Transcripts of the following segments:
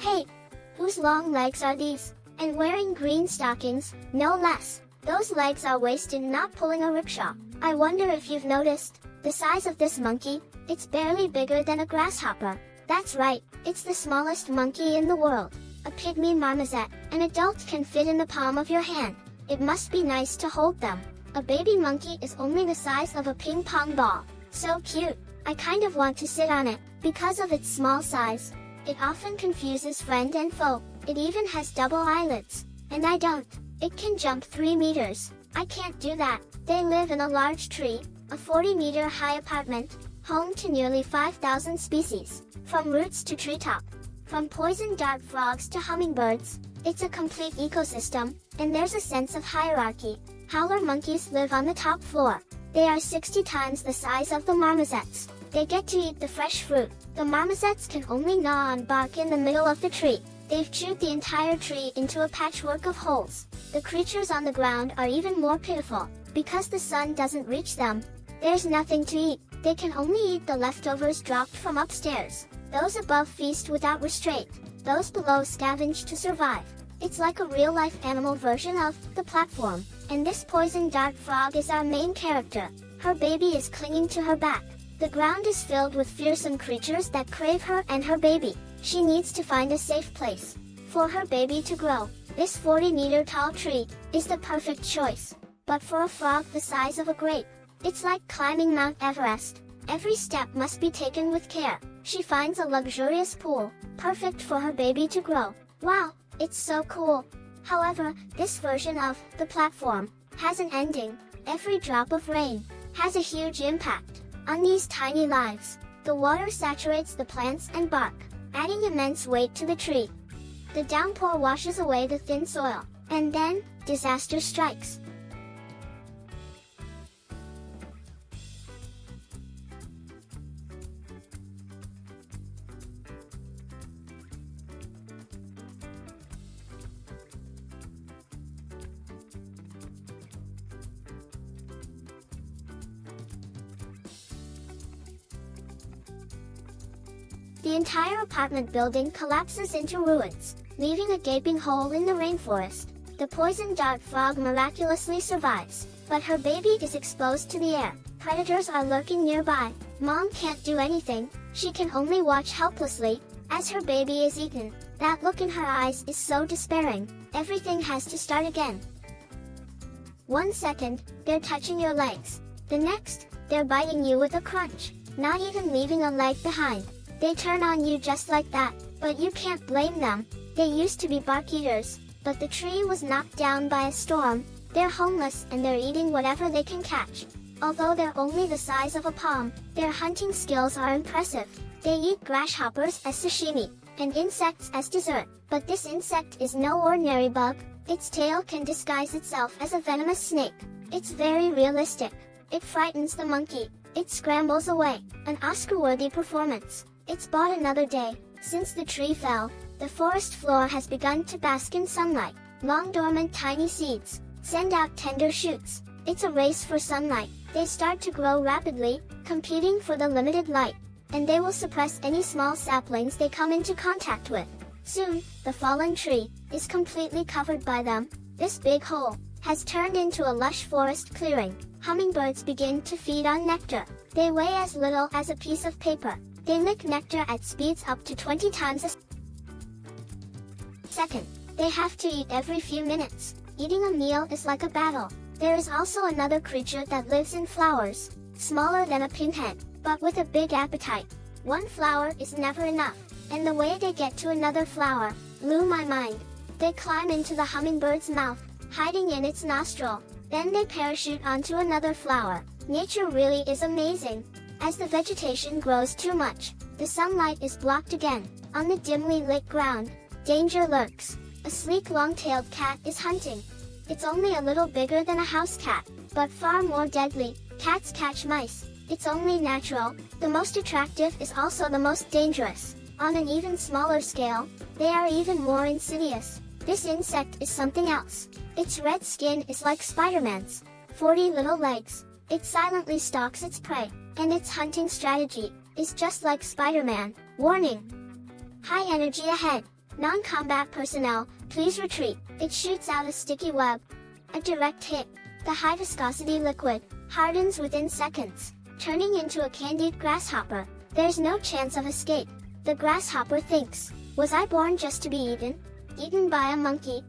Hey! Whose long legs are these? And wearing green stockings, no less. Those legs are wasted not pulling a rickshaw. I wonder if you've noticed the size of this monkey. It's barely bigger than a grasshopper. That's right, it's the smallest monkey in the world. A pygmy marmoset. An adult can fit in the palm of your hand. It must be nice to hold them. A baby monkey is only the size of a ping pong ball. So cute. I kind of want to sit on it, because of its small size. It often confuses friend and foe. It even has double eyelids. And I don't. It can jump 3 meters. I can't do that. They live in a large tree, a 40-meter high apartment, home to nearly 5,000 species, from roots to treetop. From poison dart frogs to hummingbirds, it's a complete ecosystem, and there's a sense of hierarchy. Howler monkeys live on the top floor. They are 60 times the size of the marmosets. They get to eat the fresh fruit. The marmosets can only gnaw on bark in the middle of the tree. They've chewed the entire tree into a patchwork of holes. The creatures on the ground are even more pitiful. Because the sun doesn't reach them, there's nothing to eat. They can only eat the leftovers dropped from upstairs. Those above feast without restraint. Those below scavenge to survive. It's like a real-life animal version of the platform. And this poison dart frog is our main character. Her baby is clinging to her back. The ground is filled with fearsome creatures that crave her and her baby. She needs to find a safe place for her baby to grow. This 40-meter tall tree is the perfect choice. But for a frog the size of a grape, it's like climbing Mount Everest. Every step must be taken with care. She finds a luxurious pool, perfect for her baby to grow. Wow, it's so cool. However, this version of the platform has an ending. Every drop of rain has a huge impact on these tiny lives. The water saturates the plants and bark, adding immense weight to the tree. The downpour washes away the thin soil, and then, disaster strikes. The entire apartment building collapses into ruins, leaving a gaping hole in the rainforest. The poison dart frog miraculously survives, but her baby is exposed to the air. Predators are lurking nearby. Mom can't do anything. She can only watch helplessly as her baby is eaten. That look in her eyes is so despairing. Everything has to start again. 1 second, they're touching your legs. The next, they're biting you with a crunch, not even leaving a leg behind. They turn on you just like that, but you can't blame them. They used to be bark eaters, but the tree was knocked down by a storm. They're homeless and they're eating whatever they can catch. Although they're only the size of a palm, their hunting skills are impressive. They eat grasshoppers as sashimi, and insects as dessert. But this insect is no ordinary bug. Its tail can disguise itself as a venomous snake. It's very realistic. It frightens the monkey. It scrambles away. An Oscar-worthy performance. It's bought another day. Since the tree fell, the forest floor has begun to bask in sunlight. Long dormant tiny seeds send out tender shoots. It's a race for sunlight. They start to grow rapidly, competing for the limited light. And they will suppress any small saplings they come into contact with. Soon, the fallen tree is completely covered by them. This big hole has turned into a lush forest clearing. Hummingbirds begin to feed on nectar. They weigh as little as a piece of paper. They lick nectar at speeds up to 20 times a second. They have to eat every few minutes. Eating a meal is like a battle. There is also another creature that lives in flowers, smaller than a pinhead, but with a big appetite. One flower is never enough, and the way they get to another flower blew my mind. They climb into the hummingbird's mouth, hiding in its nostril. Then they parachute onto another flower. Nature really is amazing. As the vegetation grows too much, the sunlight is blocked again. On the dimly lit ground, danger lurks. A sleek long-tailed cat is hunting. It's only a little bigger than a house cat, but far more deadly. Cats catch mice. It's only natural. The most attractive is also the most dangerous. On an even smaller scale, they are even more insidious. This insect is something else. Its red skin is like Spider-Man's 40 little legs. It silently stalks its prey, and its hunting strategy is just like Spider-Man. Warning! High energy ahead. Non-combat personnel, please retreat. It shoots out a sticky web. A direct hit. The high viscosity liquid hardens within seconds, turning into a candied grasshopper. There's no chance of escape. The grasshopper thinks, was I born just to be eaten? Eaten by a monkey.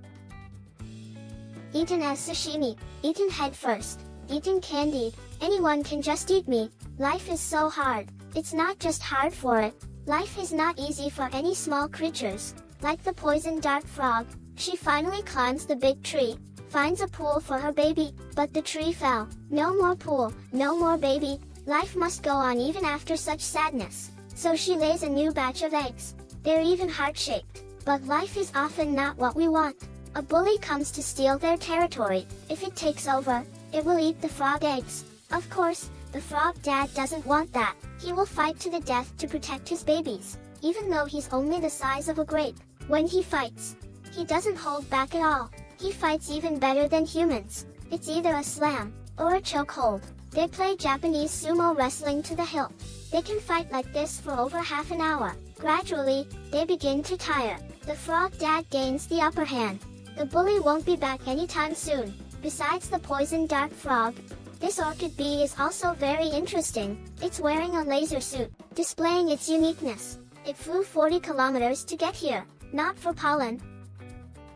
Eaten as sashimi, eaten head first, eaten candied. Anyone can just eat me. Life is so hard. It's not just hard for it. Life is not easy for any small creatures. Like the poison dart frog, she finally climbs the big tree, finds a pool for her baby, but the tree fell. No more pool, no more baby. Life must go on even after such sadness. So she lays a new batch of eggs. They're even heart-shaped. But life is often not what we want. A bully comes to steal their territory. If it takes over, it will eat the frog eggs. Of course, the frog dad doesn't want that. He will fight to the death to protect his babies, even though he's only the size of a grape. When he fights, he doesn't hold back at all. He fights even better than humans. It's either a slam or a chokehold. They play Japanese sumo wrestling to the hilt. They can fight like this for over half an hour. Gradually, they begin to tire. The frog dad gains the upper hand. The bully won't be back anytime soon. Besides the poison dart frog, this orchid bee is also very interesting. It's wearing a laser suit, displaying its uniqueness. It flew 40 kilometers to get here, not for pollen.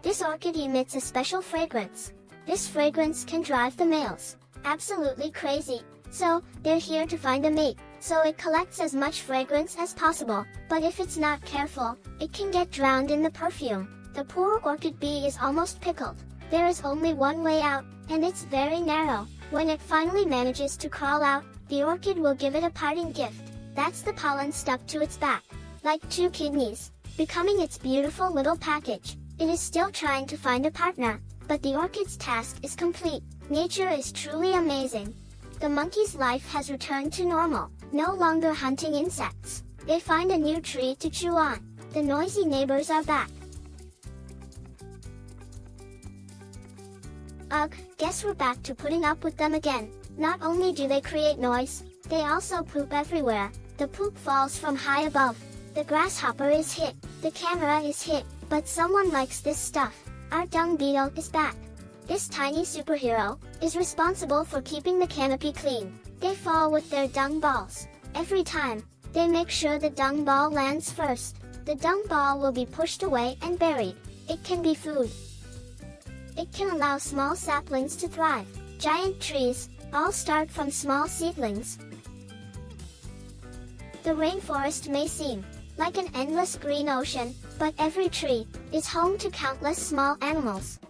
This orchid emits a special fragrance. This fragrance can drive the males absolutely crazy. So, they're here to find a mate. So it collects as much fragrance as possible, but if it's not careful, it can get drowned in the perfume. The poor orchid bee is almost pickled. There is only one way out, and it's very narrow. When it finally manages to crawl out, the orchid will give it a parting gift. That's the pollen stuck to its back, like two kidneys, becoming its beautiful little package. It is still trying to find a partner, but the orchid's task is complete. Nature is truly amazing. The monkey's life has returned to normal, no longer hunting insects. They find a new tree to chew on. The noisy neighbors are back. Ugh, guess we're back to putting up with them again. Not only do they create noise, they also poop everywhere. The poop falls from high above. The grasshopper is hit. The camera is hit. But someone likes this stuff. Our dung beetle is back. This tiny superhero is responsible for keeping the canopy clean. They fall with their dung balls. Every time, they make sure the dung ball lands first. The dung ball will be pushed away and buried. It can be food. It can allow small saplings to thrive. Giant trees all start from small seedlings. The rainforest may seem like an endless green ocean, but every tree is home to countless small animals.